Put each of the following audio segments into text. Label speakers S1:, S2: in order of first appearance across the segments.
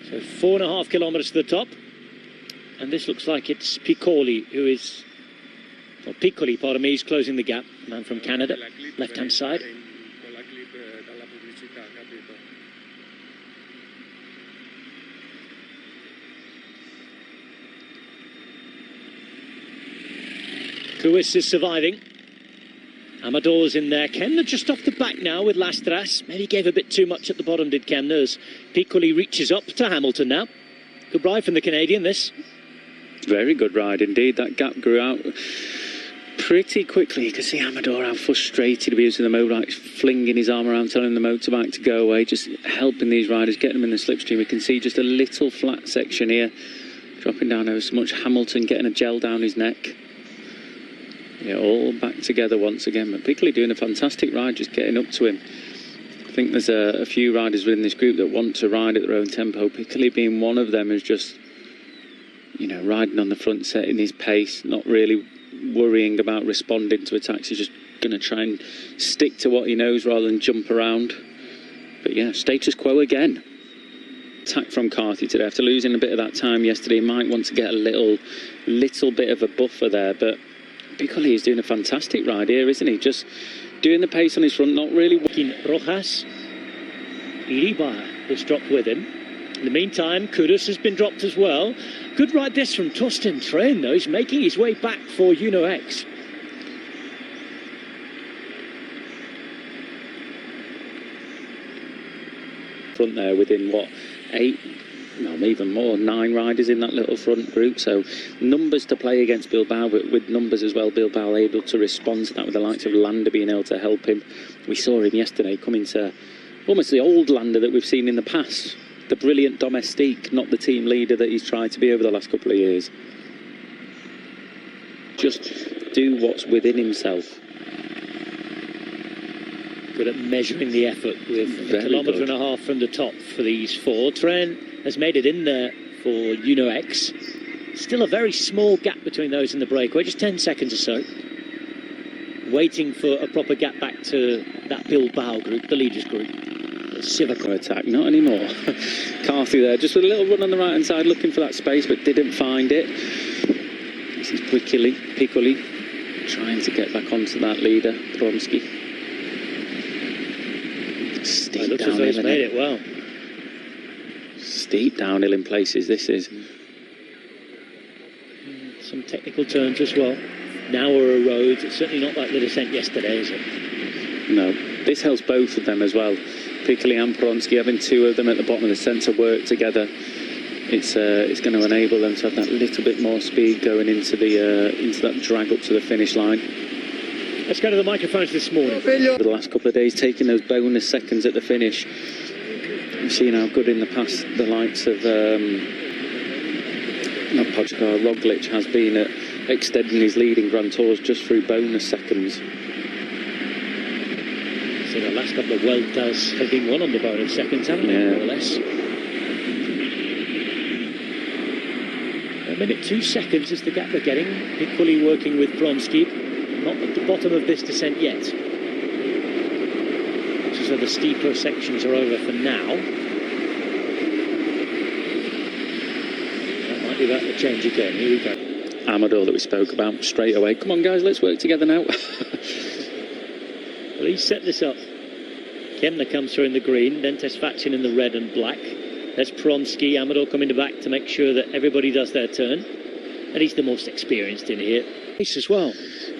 S1: So 4.5 kilometres to the top. And this looks like it's Piccoli who is... Well, Piccoli, pardon me, is closing the gap. Man from Canada, left-hand side. Kruis is surviving. Amador's in there. Kemna just off the back now with Lastras. Maybe gave a bit too much at the bottom, did Kemna, as Piccoli reaches up to Hamilton now. Good ride from the Canadian, this.
S2: Very good ride indeed. That gap grew out pretty quickly. You can see Amador how frustrated he is with the motorbike, flinging his arm around, telling the motorbike to go away, just helping these riders, getting them in the slipstream. We can see just a little flat section here, dropping down over so much. Hamilton getting a gel down his neck. Yeah, all back together once again. But Piccoli doing a fantastic ride, just getting up to him. I think there's a few riders within this group that want to ride at their own tempo. Piccoli being one of them, is just, you know, riding on the front, setting his pace, not really worrying about responding to attacks. He's just going to try and stick to what he knows rather than jump around. But yeah, status quo again. Attack from Carthy today. After losing a bit of that time yesterday, he might want to get a little bit of a buffer there, but Piccoli is doing a fantastic ride here, isn't he? Just doing the pace on his front, not really working.
S1: Rojas, Iribar was dropped with him. In the meantime, Kudus has been dropped as well. Good ride this from Torsten Thrane, though. He's making his way back for Uno X.
S2: Front there within, what, 8, no, even more, 9 riders in that little front group. So numbers to play against Bilbao, but with numbers as well, Bilbao able to respond to that with the likes of Landa being able to help him. We saw him yesterday coming to almost the old Landa that we've seen in the past. The brilliant domestique, not the team leader that he's tried to be over the last couple of years. Just do what's within himself.
S1: Good at measuring the effort with a kilometre and a half from the top for these four. Tren has made it in there for Uno X. Still a very small gap between those in the breakaway, just 10 seconds or so. Waiting for a proper gap back to that Bilbao group, the leaders group. Civico
S2: attack, not anymore. Carthy there, just with a little run on the right hand side, looking for that space, but didn't find it. This is Piccoli trying to get back onto that leader, Bromsky. Steep downhill,
S1: he's made it well.
S2: Steep downhill in places, this is.
S1: Some technical turns as well. Narrower roads, it's certainly not like the descent yesterday, is it?
S2: No, this helps both of them as well. Piccoli and Pronsky, having two of them at the bottom of the centre work together, it's going to enable them to have that little bit more speed going into that drag up to the finish line.
S1: Let's go to the microphones this morning.
S2: For the last couple of days, taking those bonus seconds at the finish. We've seen how good in the past the likes of not Pogacar, Roglic has been at extending his leading Grand Tours just through bonus seconds.
S1: So the last couple of Vueltas have been won on the bonus seconds, haven't they, more or less? 1 minute 2 seconds is the gap they're getting. Equally working with Bromsky, not at the bottom of this descent yet. So the steeper sections are over for now. That might be about to change again. Here we go.
S2: Amador that we spoke about straight away. Come on, guys, let's work together now.
S1: Well, he's set this up. Kemna comes through in the green, then Tesfatsin in the red and black. There's Pronsky, Amador coming back to make sure that everybody does their turn. And he's the most experienced in here. Ace as well.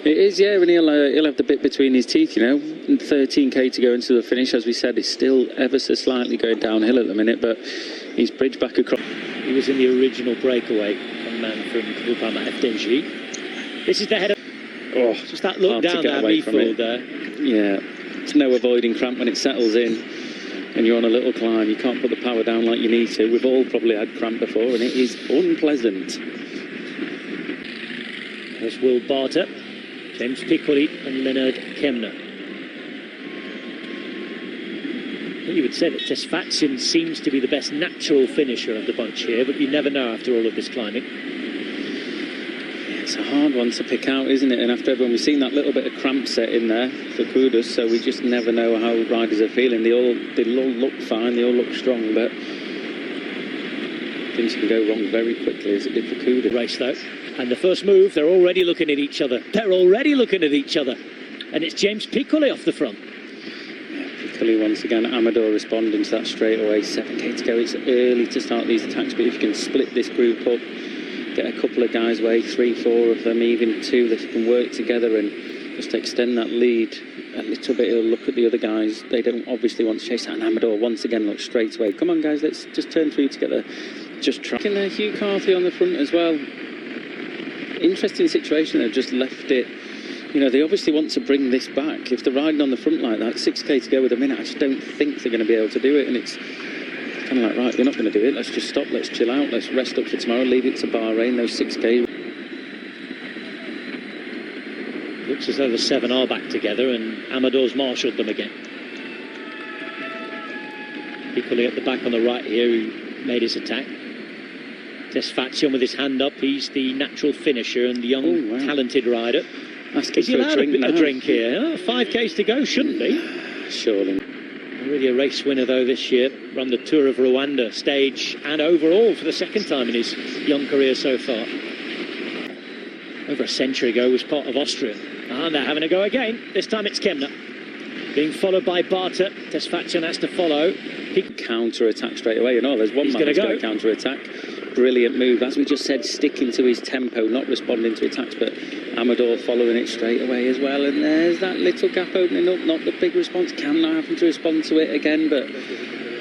S2: It is, yeah, and he'll have the bit between his teeth, you know. 13k to go into the finish, as we said, it's still ever so slightly going downhill at the minute, but he's bridged back across.
S1: He was in the original breakaway, a man from Groupama FDG. This is the head of...
S2: Oh,
S1: just that look down that refill there.
S2: Yeah, there's no avoiding cramp when it settles in and you're on a little climb. You can't put the power down like you need to. We've all probably had cramp before, and it is unpleasant.
S1: There's Will Barter, James Piccoli and Leonard Kemna. You would say that Tesfatsin seems to be the best natural finisher of the bunch here, but you never know after all of this climbing.
S2: It's a hard one to pick out, isn't it? And after everyone, we've seen that little bit of cramp set in there for Kudus, so we just never know how riders are feeling. They all look fine, they all look strong, but Things can go wrong very quickly, as it did for Kuda.
S1: Race though, and the first move, they're already looking at each other. They're already looking at each other, and it's James Piccoli off the front.
S2: Piccoli once again. Amador responding to that straight away. 7k to go. It's early to start these attacks, but if you can split this group up, get a couple of guys away, 3, 4 of them, even 2, that can work together and just extend that lead a little bit. He'll look at the other guys. They don't obviously want to chase that. And Amador once again looks straight away. Come on, guys, let's just turn through together. Just tracking there, Hugh Carthy on the front as well. Interesting situation. They've just left it. You know, they obviously want to bring this back. If they're riding on the front like that, 6k to go with a minute, I just don't think they're going to be able to do it. And it's kind of like, right, you're not going to do it. Let's just stop. Let's chill out. Let's rest up for tomorrow. Leave it to Bahrain. Those 6k.
S1: Looks as though the 7 are back together, and Amador's marshalled them again. Piccoli at the back on the right here, who made his attack. Tesfatsion with his hand up. He's the natural finisher and the young, talented rider. Is he allowed a drink here? 5k's to go, shouldn't be.
S2: Surely.
S1: Already a race winner though this year. Run the Tour of Rwanda stage and overall for the second time in his young career so far. Over a century ago was part of Austria. And they're having a go again. This time it's Kemna. Being followed by Barta. Tesfatsion has to follow.
S2: He can counter-attack straight away. You know, there's one man who's going to counter-attack. Brilliant move. As we just said, sticking to his tempo, not responding to attacks, but Amador following it straight away as well. And there's that little gap opening up. Not the big response. Kemna having to respond to it again, but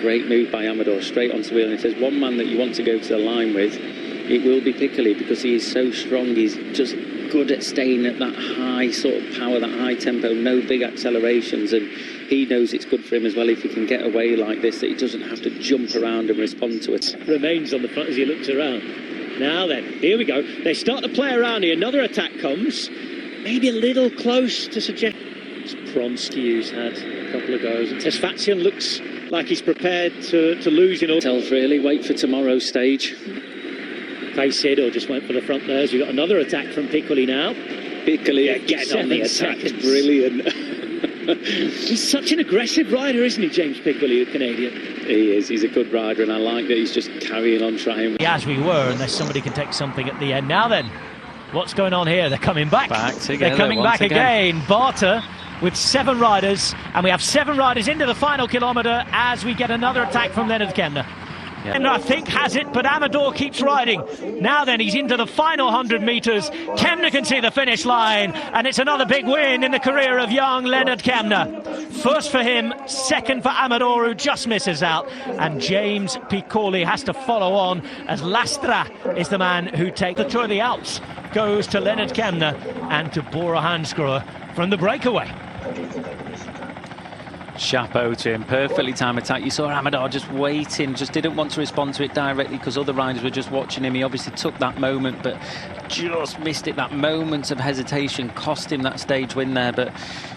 S2: great move by Amador. Straight onto the wheel. And if there's one man that you want to go to the line with, it will be Piccoli, because he is so strong. He's just good at staying at that high sort of power, that high tempo, no big accelerations, and he knows it's good for him as well if he can get away like this, that he doesn't have to jump around and respond to it.
S1: Remains on the front as he looks around. Now then, here we go. They start to play around here. Another attack comes. Maybe a little close to suggest. It's Pronsky who's had a couple of goes. And Tesfatsion looks like he's prepared to lose in all.
S2: Tell really, wait for tomorrow's stage.
S1: Face it, or just went for the front there. We've got another attack from Piccoli now.
S2: Piccoli again on the attack. Brilliant.
S1: He's such an aggressive rider, isn't he, James Piccoli, the Canadian?
S2: He is. He's a good rider, and I like that he's just carrying on trying.
S1: As we were, unless somebody can take something at the end. Now then, what's going on here? They're coming back. They're coming back again. Barta with 7 riders, and we have 7 riders into the final kilometre as we get another attack from Leonard Kemna. And I think has it, but Amador keeps riding. Now then, he's into the final 100 metres. Kemna can see the finish line, and it's another big win in the career of young Leonard Kemna. First for him, second for Amador, who just misses out, and James Piccoli has to follow on as Lastra is the man who takes the Tour of the Alps. Goes to Leonard Kemna and to Bora Hansgrohe from the breakaway.
S3: Chapeau to him, perfectly timed attack. You saw Amador just waiting, just didn't want to respond to it directly because other riders were just watching him. He obviously took that moment, but just missed it. That moment of hesitation cost him that stage win there, but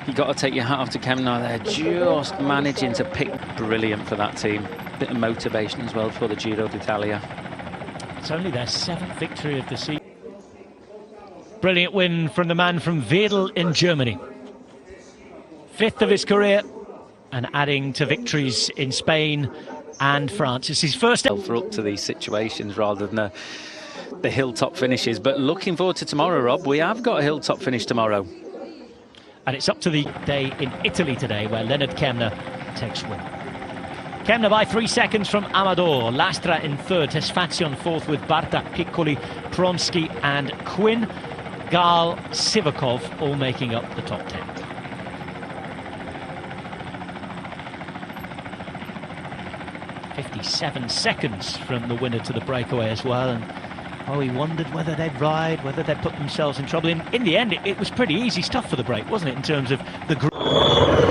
S3: you got to take your hat off to Kemna there, just managing to pick. Brilliant for that team. Bit of motivation as well for the Giro d'Italia.
S1: It's only their 7th victory of the season. Brilliant win from the man from Wedel in Germany. 5th of his career, and adding to victories in Spain and France. It's his first.
S3: For up to these situations rather than the hilltop finishes. But looking forward to tomorrow, Rob. We have got a hilltop finish tomorrow.
S1: And it's up to the day in Italy today where Leonard Kemna takes win. Kemna by 3 seconds from Amador. Lastra in 3rd. Tesfatsion 4th with Barta, Piccoli, Pronsky and Quinn. Gal, Sivakov all making up the top 10. .57 seconds from the winner to the breakaway as well, and he wondered whether they'd ride, whether they'd put themselves in trouble. In the end, it was pretty easy stuff for the break, wasn't it, in terms of the group?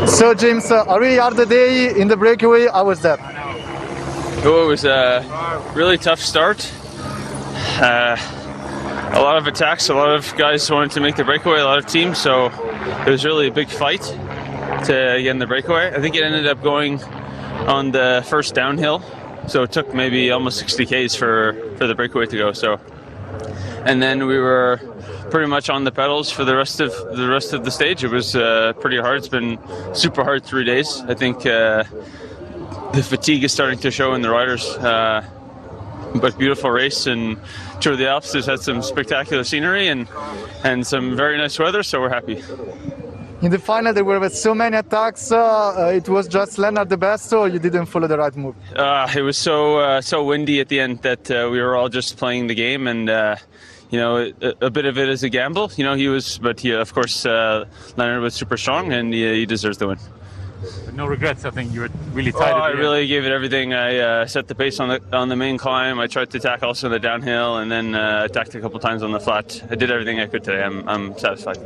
S4: So James, early are the day in the breakaway, how was that?
S5: Oh, it was a really tough start. A lot of attacks, a lot of guys wanted to make the breakaway, a lot of teams, so it was really a big fight to get in the breakaway. I think it ended up going on the first downhill, so it took maybe almost 60 k's for the breakaway to go. So, and then we were pretty much on the pedals for the rest of the stage. It was pretty hard. It's been super hard 3 days. I think the fatigue is starting to show in the riders. but beautiful race. And Tour of the Alps has had some spectacular scenery and some very nice weather, so we're happy.
S4: In the final, there were so many attacks. It was just Lennart the best, so you didn't follow the right move.
S5: It was so windy at the end that we were all just playing the game, and you know, a bit of it is a gamble. You know, of course, Lennart was super strong, and he deserves the win.
S6: But no regrets. I think you were really tight.
S5: I really gave it everything. I set the pace on the main climb. I tried to attack also the downhill, and then attacked a couple times on the flat. I did everything I could today. I'm satisfied.